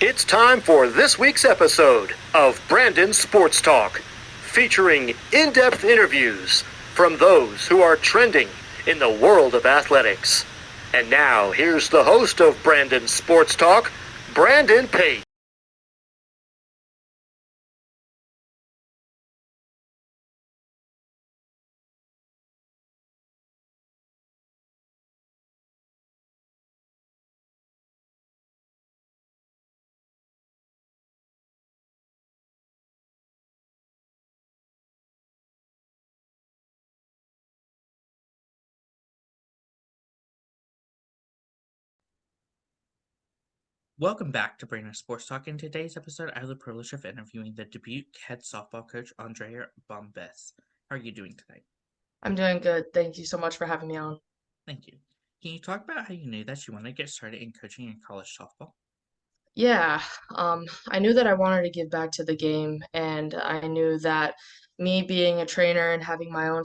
It's time for this week's episode of Brandon Sports Talk, featuring in-depth interviews from those who are trending in the world of athletics. And now, here's the host of Brandon Sports Talk, Brandon Pate. Welcome back to Brainer Sports Talk. In today's episode, I have the privilege of interviewing the Dubuque head softball coach, Andrea Bombace. How are you doing today? I'm doing good. Thank you so much for having me on. Thank you. Can you talk about how you knew that you wanted to get started in coaching in college softball? Yeah, I knew that I wanted to give back to the game, and I knew that me being a trainer and having my own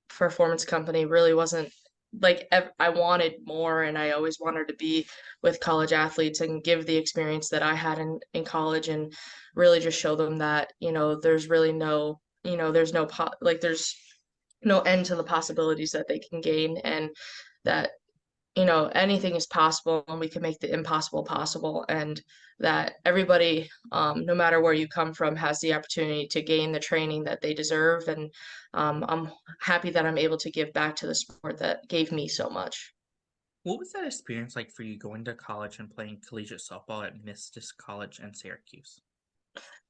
performance company really wasn't I wanted more, and I always wanted to be with college athletes and give the experience that I had in college and really just show them that, there's really no, there's no there's no end to the possibilities that they can gain and that anything is possible and we can make the impossible possible, and that everybody, no matter where you come from, has the opportunity to gain the training that they deserve. And I'm happy that I'm able to give back to the sport that gave me so much. What was that experience like for you going to college and playing collegiate softball at Mystis College and Syracuse?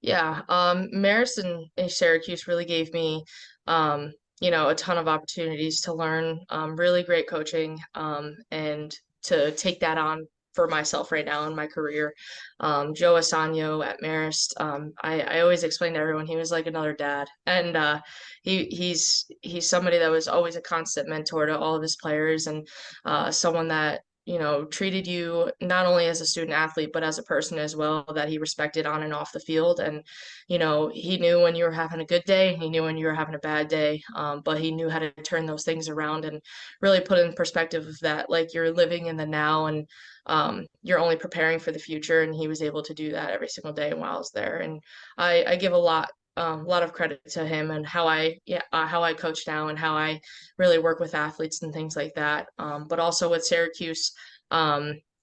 Yeah, Marist and Syracuse really gave me, a ton of opportunities to learn really great coaching, and to take that on for myself right now in my career. Joe Asano at Marist, I always explain to everyone he was like another dad, and he's somebody that was always a constant mentor to all of his players, and someone that treated you not only as a student athlete, but as a person as well, that he respected on and off the field. And, he knew when you were having a good day, he knew when you were having a bad day, but he knew how to turn those things around and really put in perspective of that, like you're living in the now and you're only preparing for the future. And he was able to do that every single day while I was there. And I give a lot of credit to him and how I coach now and how I really work with athletes and things like that. But also with Syracuse,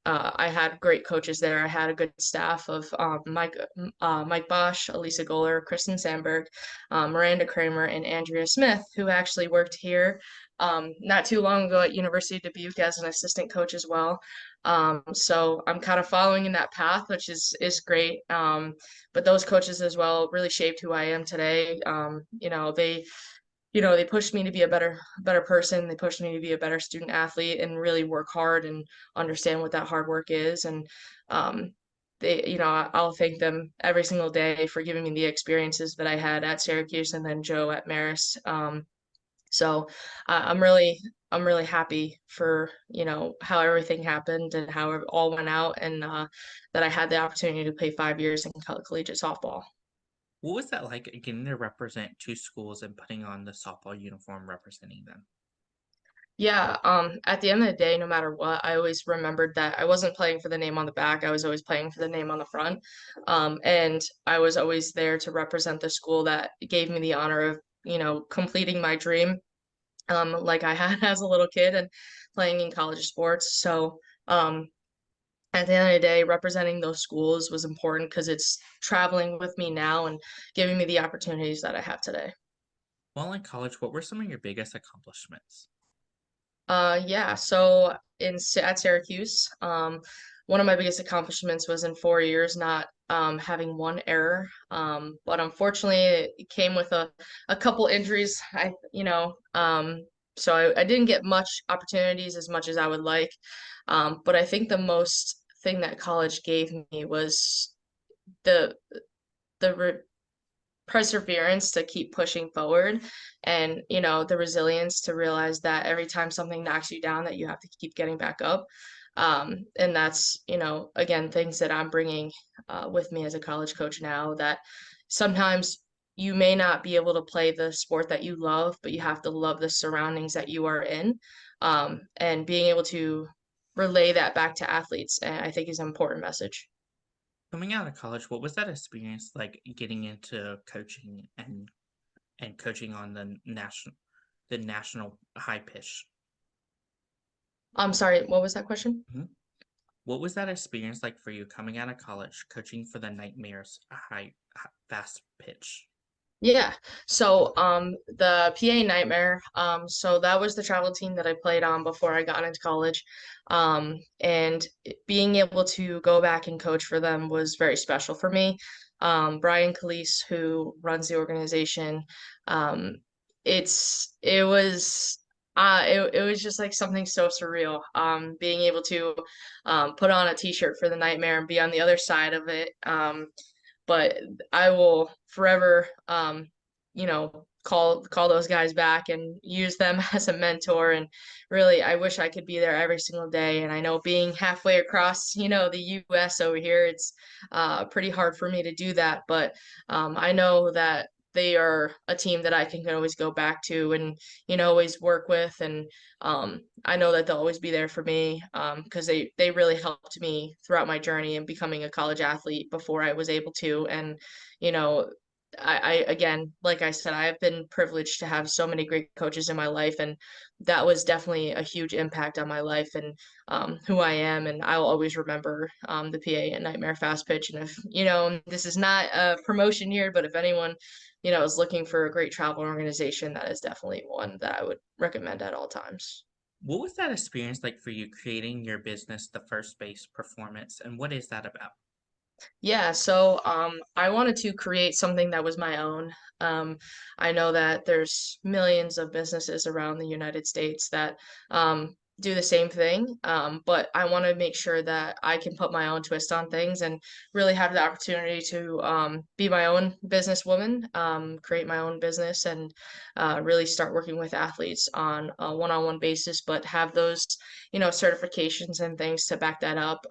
I had great coaches there. I had a good staff of Mike Bosch, Elisa Goller, Kristen Sandberg, Miranda Kramer, and Andrea Smith, who actually worked here not too long ago at University of Dubuque as an assistant coach as well. So I'm kind of following in that path, which is great. But those coaches as well really shaped who I am today. They pushed me to be a better person. They pushed me to be a better student athlete and really work hard and understand what that hard work is. And I'll thank them every single day for giving me the experiences that I had at Syracuse and then Joe at Marist. So I'm really happy for, how everything happened and how it all went out, and that I had the opportunity to play 5 years in collegiate softball. What was that like getting to represent two schools and putting on the softball uniform representing them? Yeah, at the end of the day, no matter what, I always remembered that I wasn't playing for the name on the back. I was always playing for the name on the front. And I was always there to represent the school that gave me the honor of, completing my dream, like I had as a little kid and playing in college sports. So, at the end of the day, representing those schools was important because it's traveling with me now and giving me the opportunities that I have today. While in college, what were some of your biggest accomplishments? Yeah, so at Syracuse, one of my biggest accomplishments was in 4 years not having one error. But unfortunately, it came with a couple injuries. So I didn't get much opportunities as much as I would like. But I think the most thing that college gave me was the the re perseverance to keep pushing forward, and the resilience to realize that every time something knocks you down that you have to keep getting back up. And that's, again, things that I'm bringing with me as a college coach now, that sometimes you may not be able to play the sport that you love, but you have to love the surroundings that you are in. And being able to relay that back to athletes, I think, is an important message. Coming out of college, what was that experience like getting into coaching and coaching on the national high pitch? I'm sorry, what was that question? Mhm. What was that experience like for you coming out of college, coaching for the Nightmares fast pitch? Yeah. So the PA Nightmare, so that was the travel team that I played on before I got into college. And being able to go back and coach for them was very special for me. Brian Calise, who runs the organization, um, it was just like something so surreal. Being able to put on a t-shirt for the Nightmare and be on the other side of it. But I will forever, call those guys back and use them as a mentor. And really, I wish I could be there every single day. And I know being halfway across, the U.S. over here, it's pretty hard for me to do that. But I know that they are a team that I can always go back to and always work with. And I know that they'll always be there for me because they really helped me throughout my journey in becoming a college athlete before I was able to. And you know, I again, like I said, I've been privileged to have so many great coaches in my life, and that was definitely a huge impact on my life and who I am. And I'll always remember the PA and Nightmare Fast Pitch. And if this is not a promotion here, but if anyone is looking for a great travel organization, that is definitely one that I would recommend at all times. What was that experience like for you creating your business, the First Base Performance, and what is that about? Yeah, so I wanted to create something that was my own. I know that there's millions of businesses around the United States that do the same thing, but I want to make sure that I can put my own twist on things and really have the opportunity to be my own businesswoman, create my own business, and really start working with athletes on a one-on-one basis, but have those, certifications and things to back that up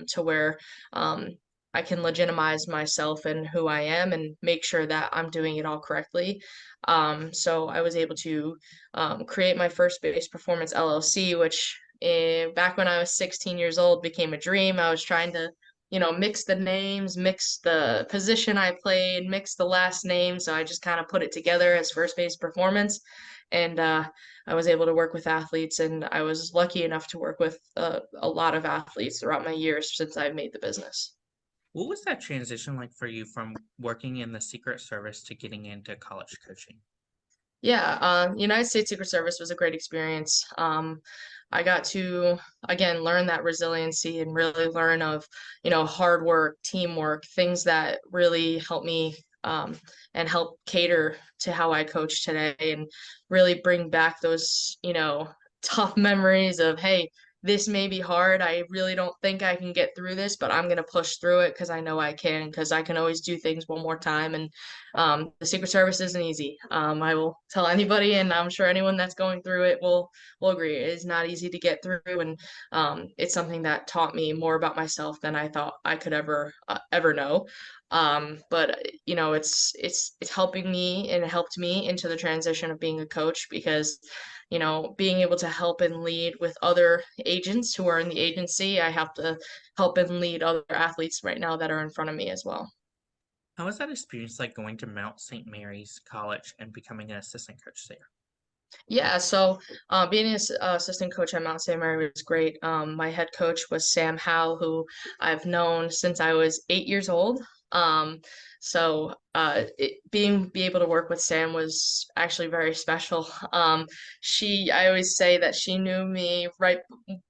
to where um, I can legitimize myself and who I am and make sure that I'm doing it all correctly. So I was able to create my First Base Performance LLC, which back when I was 16 years old became a dream. I was trying to, mix the names, mix the position I played, mix the last name. So I just kind of put it together as First Base Performance. And I was able to work with athletes, and I was lucky enough to work with a lot of athletes throughout my years since I've made the business. What was that transition like for you from working in the Secret Service to getting into college coaching? Yeah, United States Secret Service was a great experience. I got to again learn that resiliency and really learn of, hard work, teamwork, things that really help me and help cater to how I coach today and really bring back those, tough memories of, hey, this may be hard. I really don't think I can get through this, but I'm gonna push through it because I know I can, because I can always do things one more time. And the Secret Service isn't easy. I will tell anybody, and I'm sure anyone that's going through it will agree. It is not easy to get through, and it's something that taught me more about myself than I thought I could ever know. But it's helping me and it helped me into the transition of being a coach because being able to help and lead with other agents who are in the agency, I have to help and lead other athletes right now that are in front of me as well. How was that experience like going to Mount St. Mary's College and becoming an assistant coach there? Yeah, so being an assistant coach at Mount St. Mary was great. My head coach was Sam Howe, who I've known since I was 8 years old. So be able to work with Sam was actually very special. I always say that she knew me right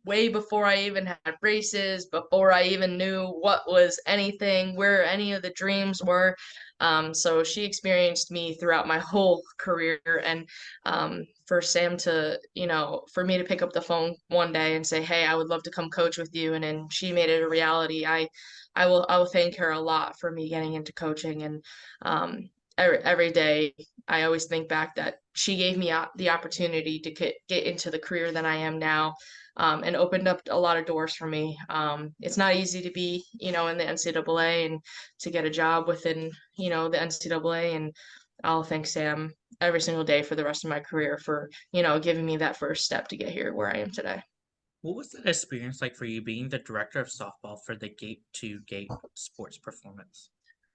way before I even had races, before I even knew what was anything, where any of the dreams were. So she experienced me throughout my whole career, and for Sam to, for me to pick up the phone one day and say, "Hey, I would love to come coach with you," and then she made it a reality. I will thank her a lot for me getting into coaching, and every day I always think back that she gave me the opportunity to get into the career that I am now. And opened up a lot of doors for me. It's not easy to be, in the NCAA and to get a job within, the NCAA. And I'll thank Sam every single day for the rest of my career for, giving me that first step to get here where I am today. What was that experience like for you being the director of softball for the Gate to Gate sports performance?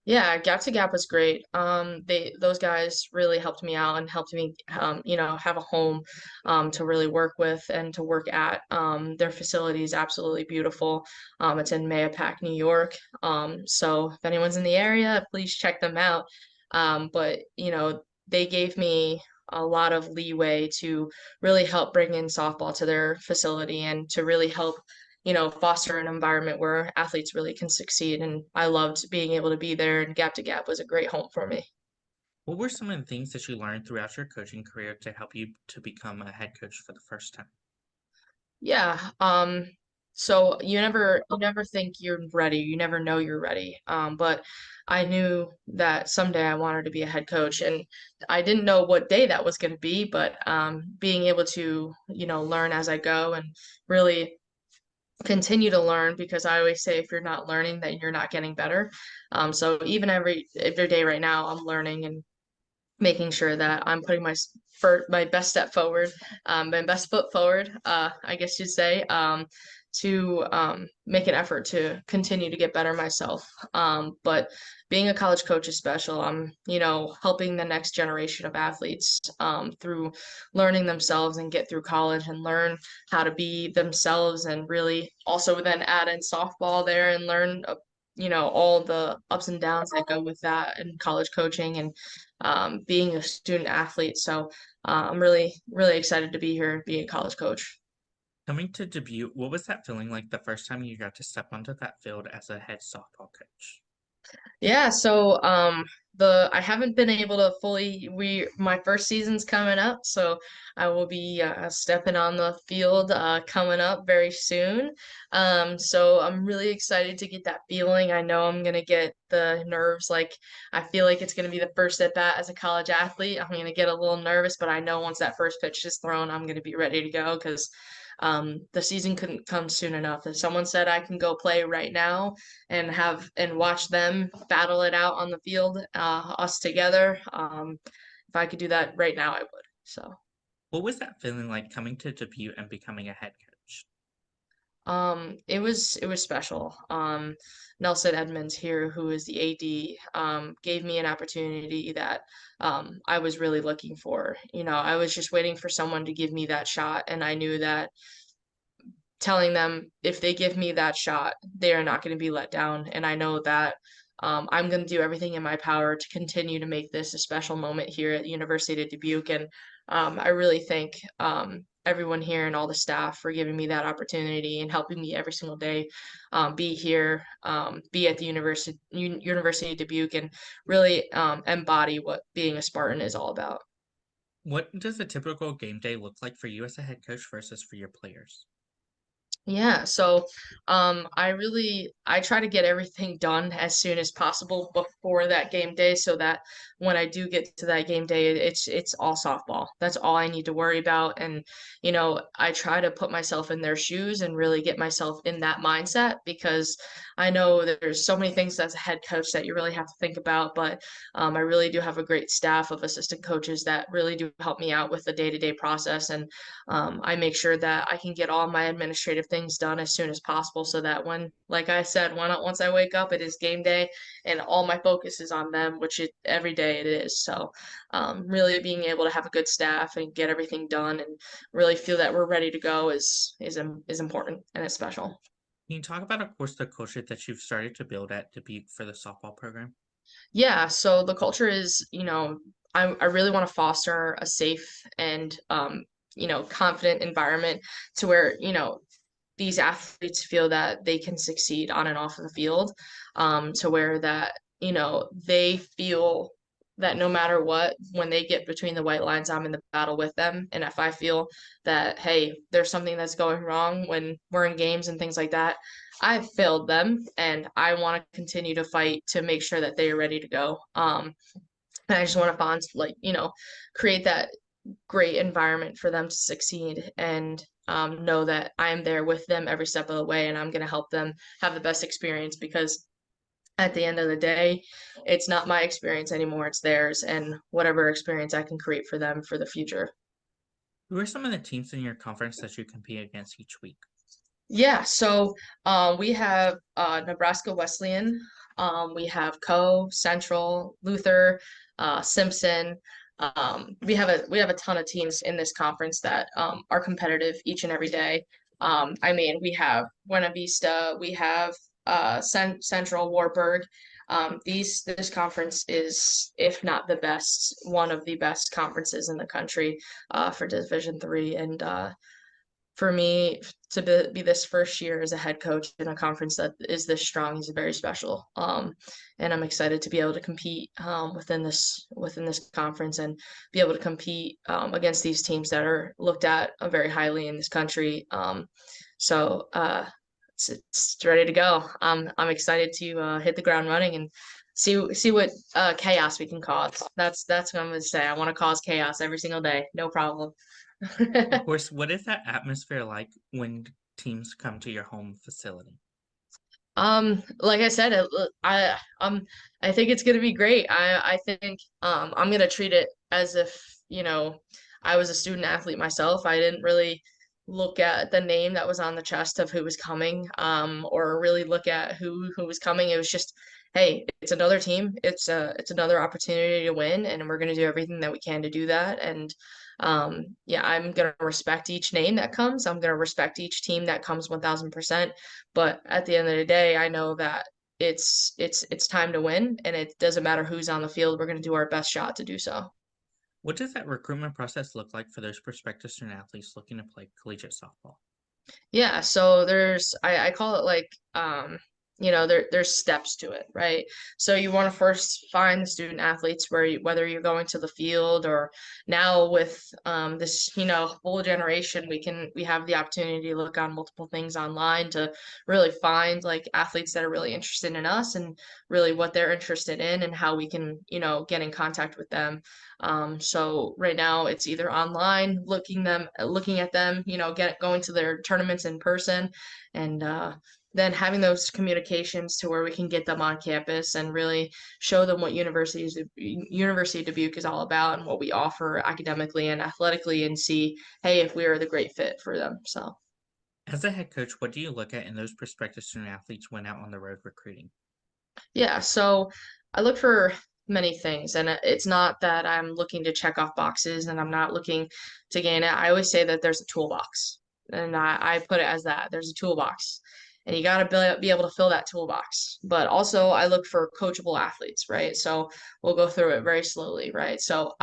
Yeah, Gap to Gap was great. Those guys really helped me out and helped me, have a home, to really work with and to work at. Their facility is absolutely beautiful. It's in Mahopac, New York. So if anyone's in the area, please check them out. But they gave me a lot of leeway to really help bring in softball to their facility and to really help foster an environment where athletes really can succeed. And I loved being able to be there, and Gap to Gap was a great home for me. What were some of the things that you learned throughout your coaching career to help you to become a head coach for the first time? Yeah. So you never think you're ready. You never know you're ready. But I knew that someday I wanted to be a head coach, and I didn't know what day that was going to be, but being able to, learn as I go and really continue to learn, because I always say if you're not learning, then you're not getting better. So even every day right now, I'm learning and making sure that I'm putting my best step forward, my best foot forward, I guess you'd say, to make an effort to continue to get better myself. But being a college coach is special. I'm, helping the next generation of athletes through learning themselves and get through college and learn how to be themselves, and really also then add in softball there and learn all the ups and downs that go with that and college coaching and being a student athlete. So I'm really, really excited to be here and be a college coach. Coming to Dubuque, what was that feeling like the first time you got to step onto that field as a head softball coach? Yeah, so the I haven't been able to fully we my first season's coming up, so I will be stepping on the field coming up very soon. So I'm really excited to get that feeling. I know I'm gonna get the nerves, like I feel like it's gonna be the first at bat as a college athlete. I'm gonna get a little nervous, but I know once that first pitch is thrown, I'm gonna be ready to go because the season couldn't come soon enough. If someone said I can go play right now and watch them battle it out on the field, us together. If I could do that right now, I would. So, What was that feeling like coming to Dubuque and becoming a head coach? it was special. Nelson Edmonds here, who is the AD, gave me an opportunity that I was really looking for. I was just waiting for someone to give me that shot, and I knew that telling them if they give me that shot, they are not going to be let down. And I know that I'm going to do everything in my power to continue to make this a special moment here at the University of Dubuque. And I really thank everyone here and all the staff for giving me that opportunity and helping me every single day be here, be at the University of Dubuque, and really embody what being a Spartan is all about. What does a typical game day look like for you as a head coach versus for your players? Yeah, so I try to get everything done as soon as possible before that game day so that when I do get to that game day, it's all softball. That's all I need to worry about. And I try to put myself in their shoes and really get myself in that mindset, because I know that there's so many things as a head coach that you really have to think about, but I really do have a great staff of assistant coaches that really do help me out with the day-to-day process. And I make sure that I can get all my administrative things done as soon as possible so that when, like I said, once I wake up, it is game day and all my focus is on them, which every day it is. So, really being able to have a good staff and get everything done and really feel that we're ready to go is important and it's special. Can you talk about, of course, the culture that you've started to build at Dubuque for the softball program? Yeah, so the culture is, I really want to foster a safe and confident environment to where, these athletes feel that they can succeed on and off of the field, to where that, they feel that no matter what, when they get between the white lines, I'm in the battle with them. And if I feel that, hey, there's something that's going wrong when we're in games and things like that, I've failed them and I want to continue to fight to make sure that they are ready to go. And I just want to bond, like, create that great environment for them to succeed and know that I'm there with them every step of the way and I'm going to help them have the best experience, because at the end of the day, it's not my experience anymore, it's theirs, and whatever experience I can create for them for the future. Who are some of the teams in your conference that you compete against each week? Yeah, so we have Nebraska Wesleyan, we have Central, Luther, Simpson. We have a ton of teams in this conference that are competitive each and every day. I mean, we have Buena Vista, we have Central, Wartburg. This conference is, if not the best, one of the best conferences in the country for Division III, and for me to be this first year as a head coach in a conference that is this strong is very special. And I'm excited to be able to compete within this conference and be able to compete against these teams that are looked at very highly in this country. It's ready to go. I'm excited to hit the ground running and see what chaos we can cause. That's what I'm gonna say. I want to cause chaos every single day. No problem. Of course, what is that atmosphere like when teams come to your home facility? Like I said, I think it's gonna be great. I think I'm gonna treat it as if, I was a student athlete myself. I didn't really look at the name that was on the chest of who was coming, or really look at who was coming. It was just, hey, it's another team. It's another opportunity to win, and we're gonna do everything that we can to do that. And yeah, I'm gonna respect each name that comes. I'm gonna respect each team that comes 1000%. But at the end of the day, I know that it's time to win, and it doesn't matter who's on the field. We're going to do our best shot to do so. What does that recruitment process look like for those prospective student athletes looking to play collegiate softball? Yeah, so I call it like there's steps to it, right? So you want to first find the student athletes whether you're going to the field, or now with this whole generation, we have the opportunity to look on multiple things online to really find like athletes that are really interested in us and really what they're interested in, and how we can get in contact with them. So right now it's either online, looking at them, going to their tournaments in person, and then having those communications to where we can get them on campus and really show them what University of Dubuque is all about and what we offer academically and athletically, and see, hey, if we are the great fit for them. So. As a head coach, what do you look at in those prospective student athletes when out on the road recruiting? Yeah, so I look for many things, and it's not that I'm looking to check off boxes and I'm not looking to gain it. I always say that there's a toolbox, and I put it as that. There's a toolbox, and you got to be able to fill that toolbox. But also, I look for coachable athletes, right? So we'll go through it very slowly, right? So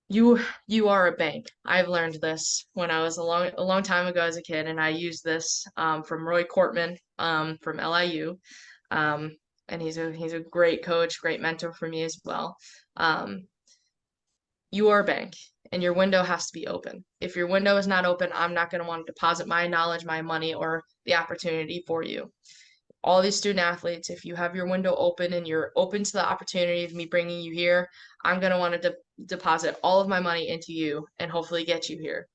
you are a bank. I've learned this when I was a long time ago as a kid, and I used this from Roy Cortman from LIU. Um, and he's a great coach, great mentor for me as well. Um, you are a bank, and your window has to be open. If your window is not open, I'm not going to want to deposit my knowledge, my money, or the opportunity for you. All these student athletes, if you have your window open and you're open to the opportunity of me bringing you here, I'm going to want to deposit all of my money into you and hopefully get you here.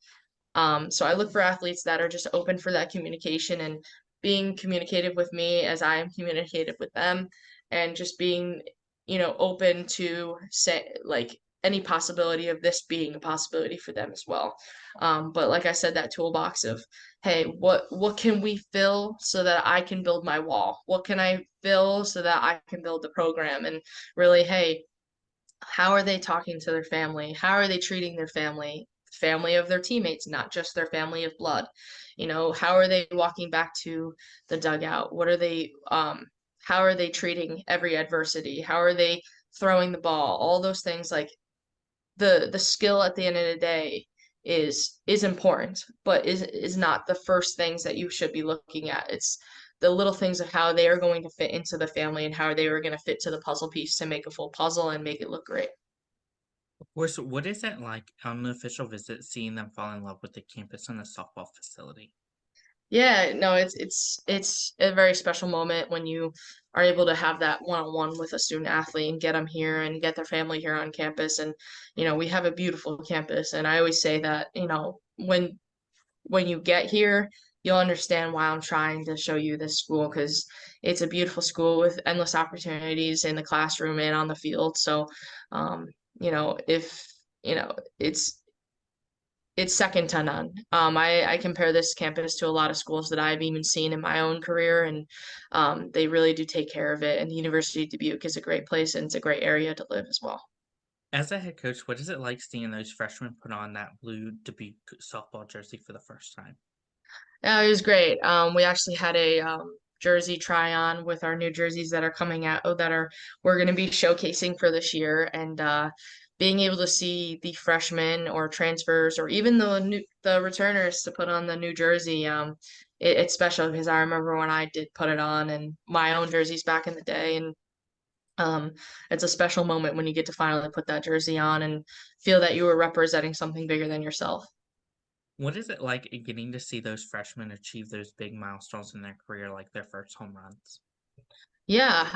So I look for athletes that are just open for that communication and being communicative with me as I am communicative with them, and just being, open to say like any possibility of this being a possibility for them as well. But like I said, that toolbox of, hey, what can we fill so that I can build my wall? What can I fill so that I can build the program? And really, hey, how are they talking to their family? How are they treating their family of their teammates, not just their family of blood? How are they walking back to the dugout? How are they treating every adversity? How are they throwing the ball? All those things, like the skill at the end of the day is important, but is not the first things that you should be looking at. It's the little things of how they are going to fit into the family and how they are going to fit to the puzzle piece to make a full puzzle and make it look great. Of course, what is it like on an official visit seeing them fall in love with the campus and the softball facility? Yeah, no, it's a very special moment when you are able to have that one-on-one with a student athlete and get them here and get their family here on campus. And we have a beautiful campus, and I always say that when you get here, you'll understand why I'm trying to show you this school, because it's a beautiful school with endless opportunities in the classroom and on the field. So, if it's it's second to none. I compare this campus to a lot of schools that I've even seen in my own career, and they really do take care of it. And the University of Dubuque is a great place, and it's a great area to live as well. As a head coach, what is it like seeing those freshmen put on that blue Dubuque softball jersey for the first time? Yeah, it was great. We actually had a jersey try on with our new jerseys that are coming out, that are we're going to be showcasing for this year, and being able to see the freshmen or transfers or even the returners to put on the new jersey, it's special because I remember when I did put it on and my own jerseys back in the day, and um, it's a special moment when you get to finally put that jersey on and feel that you were representing something bigger than yourself. What is it like getting to see those freshmen achieve those big milestones in their career, like their first home runs? Yeah,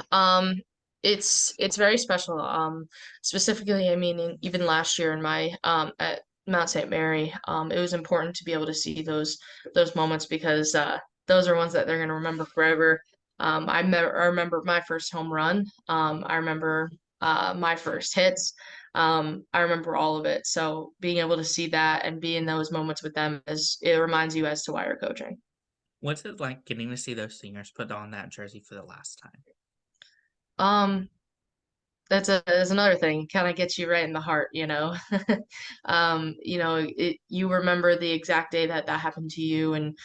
it's very special. Specifically, I mean, even last year in my at Mount St. Mary, it was important to be able to see those moments because those are ones that they're gonna remember forever. I remember my first home run. I remember my first hits. I remember all of it. So being able to see that and be in those moments with them is it reminds you as to why you're coaching. What's it like getting to see those seniors put on that jersey for the last time? Um, that's another thing. It kind of gets you right in the heart, you know. You remember the exact day that that happened to you, and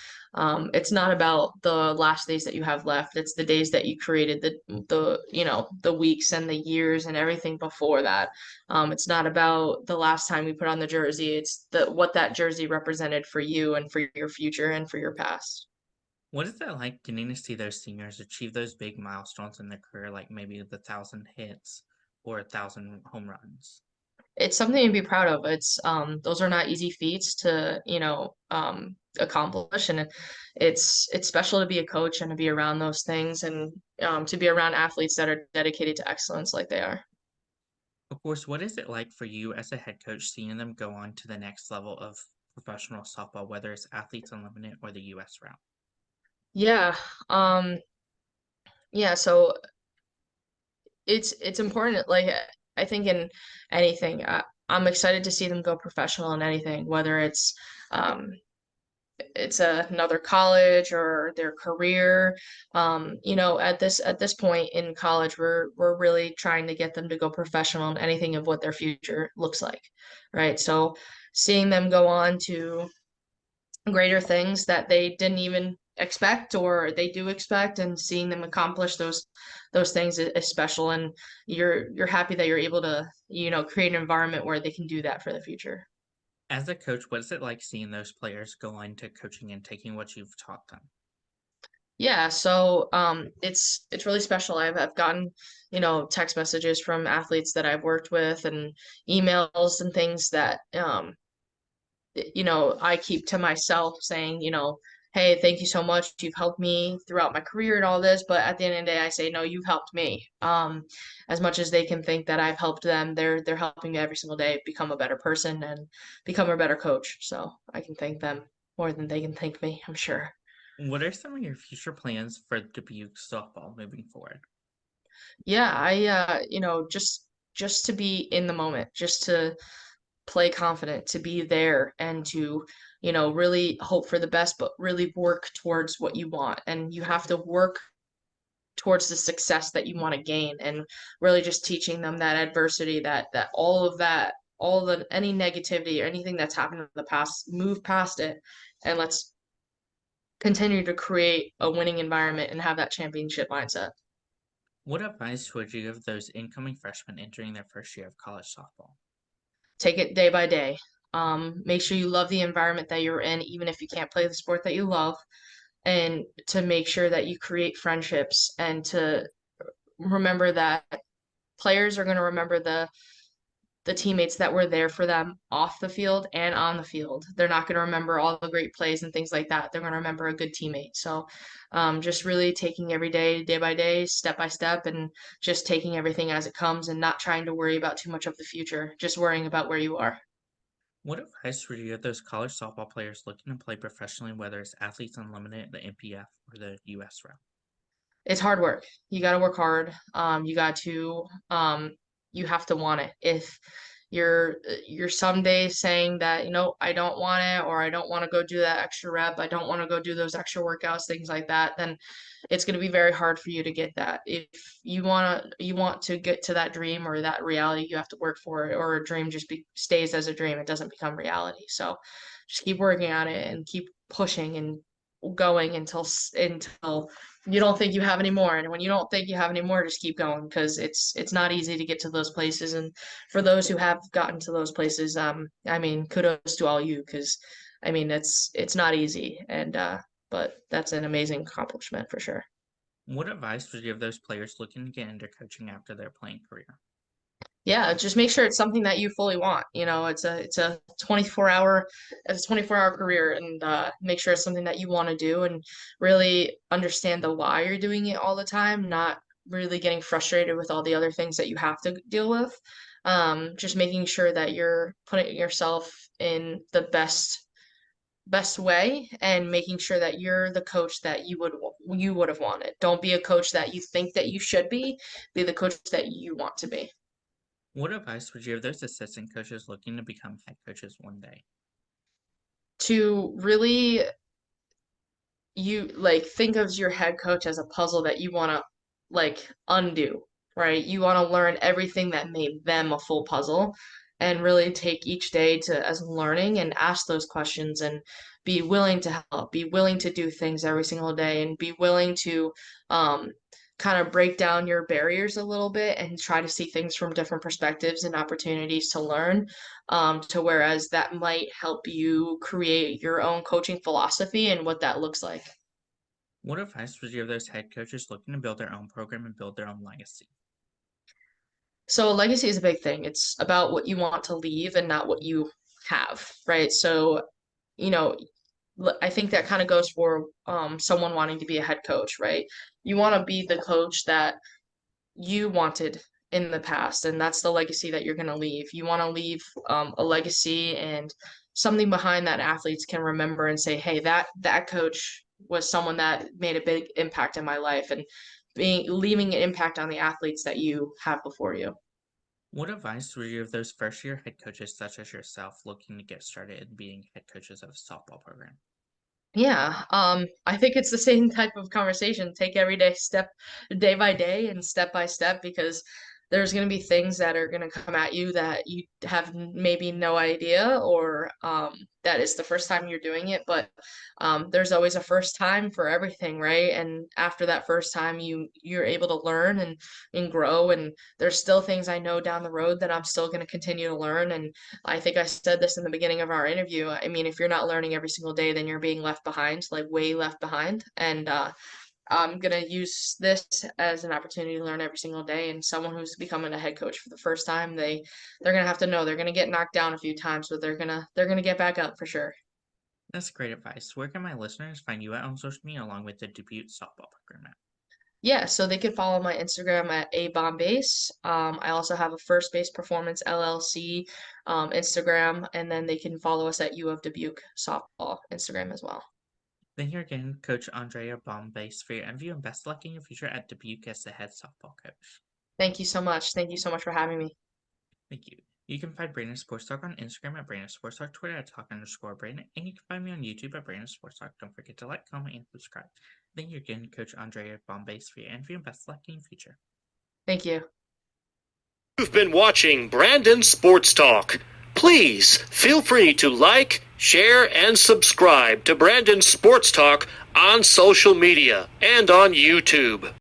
it's not about the last days that you have left. It's the days that you created, the weeks and the years and everything before that. It's not about the last time you put on the jersey. It's the what that jersey represented for you and for your future and for your past. What is it like getting to see those seniors achieve those big milestones in their career, like maybe the 1,000 hits or 1,000 home runs? It's something to be proud of. It's those are not easy feats to, accomplish, and it's special to be a coach and to be around those things and to be around athletes that are dedicated to excellence like they are. Of course, what is it like for you as a head coach seeing them go on to the next level of professional softball, whether it's Athletes Unlimited or the US route? Yeah. Um, yeah, so it's important. Like I think in anything, I'm excited to see them go professional in anything, whether um it's another college or their career. At this point in college, we're really trying to get them to go professional in anything of what their future looks like, right? So seeing them go on to greater things that they didn't even expect or they do expect, and seeing them accomplish those things is special, and you're happy that you're able to, create an environment where they can do that for the future. As a coach, what is it like seeing those players go into coaching and taking what you've taught them? Yeah, so it's really special. I've gotten, text messages from athletes that I've worked with and emails and things that I keep to myself saying, hey, thank you so much. You've helped me throughout my career and all this, but at the end of the day, I say, no, you've helped me. As much as they can think that I've helped them, they're helping me every single day become a better person and become a better coach. So I can thank them more than they can thank me, I'm sure. What are some of your future plans for Dubuque softball moving forward? Yeah, just to be in the moment, just to play confident, to be there and to, really hope for the best, but really work towards what you want. And you have to work towards the success that you want to gain, and really just teaching them that adversity, that all of that, all the any negativity or anything that's happened in the past, move past it and let's continue to create a winning environment and have that championship mindset. What advice would you give those incoming freshmen entering their first year of college softball? Take it day by day. Make sure you love the environment that you're in, even if you can't play the sport that you love, and to make sure that you create friendships and to remember that players are going to remember the teammates that were there for them off the field and on the field. They're not going to remember all the great plays and things like that. They're going to remember a good teammate. So, just really taking every day by day, step by step, and just taking everything as it comes and not trying to worry about too much of the future, just worrying about where you are. What advice would you give those college softball players looking to play professionally, whether it's Athletes Unlimited, the MPF, or the US route? It's hard work. You got to work hard. You have to want it. you're some days saying that, I don't want it, or I don't want to go do that extra rep, I don't want to go do those extra workouts, things like that, then it's going to be very hard for you to get that. If you want to get to that dream or that reality, you have to work for it, or a dream just stays as a dream. It doesn't become reality. So just keep working on it and keep pushing and going until you don't think you have any more. And when you don't think you have any more, just keep going, because it's not easy to get to those places. And for those who have gotten to those places, I mean, kudos to all you, because I mean, it's not easy, and but that's an amazing accomplishment for sure. What advice would you give those players looking to get into coaching after their playing career? Yeah, just make sure it's something that you fully want. It's a 24-hour career, and make sure it's something that you want to do, and really understand the why you're doing it all the time, not really getting frustrated with all the other things that you have to deal with. Just making sure that you're putting yourself in the best way, and making sure that you're the coach that you would have wanted. Don't be a coach that you think that you should be the coach that you want to be. What advice would you give those assistant coaches looking to become head coaches one day? To really, you like, think of your head coach as a puzzle that you want to like undo, right? You want to learn everything that made them a full puzzle, and really take each day to as learning, and ask those questions, and be willing to help, be willing to do things every single day, and be willing to um kind of break down your barriers a little bit, and try to see things from different perspectives and opportunities to learn, to whereas that might help you create your own coaching philosophy and what that looks like. What advice would you give those head coaches looking to build their own program and build their own legacy? So legacy is a big thing. It's about what you want to leave and not what you have, right? So, you know, I think that kind of goes for someone wanting to be a head coach, right? You want to be the coach that you wanted in the past, and that's the legacy that you're going to leave. You want to leave a legacy and something behind that athletes can remember and say, "Hey, that coach was someone that made a big impact in my life," and being leaving an impact on the athletes that you have before you. What advice would you give those first year head coaches such as yourself looking to get started in being head coaches of a softball program? Yeah, I think it's the same type of conversation. Take every day by day and step by step, because there's going to be things that are going to come at you that you have maybe no idea, or that it's the first time you're doing it. But there's always a first time for everything, right? And after that first time, you're able to learn and grow. And there's still things I know down the road that I'm still going to continue to learn. And I think I said this in the beginning of our interview. I mean, if you're not learning every single day, then you're being left behind, like way left behind. And I'm gonna use this as an opportunity to learn every single day. And someone who's becoming a head coach for the first time, they're gonna have to know they're gonna get knocked down a few times, but they're gonna get back up for sure. That's great advice. Where can my listeners find you at on social media along with the Dubuque softball program at? Yeah, so they can follow my Instagram at a Bombace. I also have a First Base Performance LLC Instagram, and then they can follow us at U of Dubuque softball Instagram as well. Thank you again, Coach Andrea Bombace, for your interview and best luck in your future at Dubuque as the head softball coach. Thank you so much. Thank you so much for having me. Thank you. You can find Brandon Sports Talk on Instagram at Brandon Sports Talk, Twitter at Talk_Brandon, and you can find me on YouTube at Brandon Sports Talk. Don't forget to like, comment, and subscribe. Thank you again, Coach Andrea Bombace, for your interview and best luck in your future. Thank you. You've been watching Brandon Sports Talk. Please feel free to like, share, and subscribe to Brandon Sports Talk on social media and on YouTube.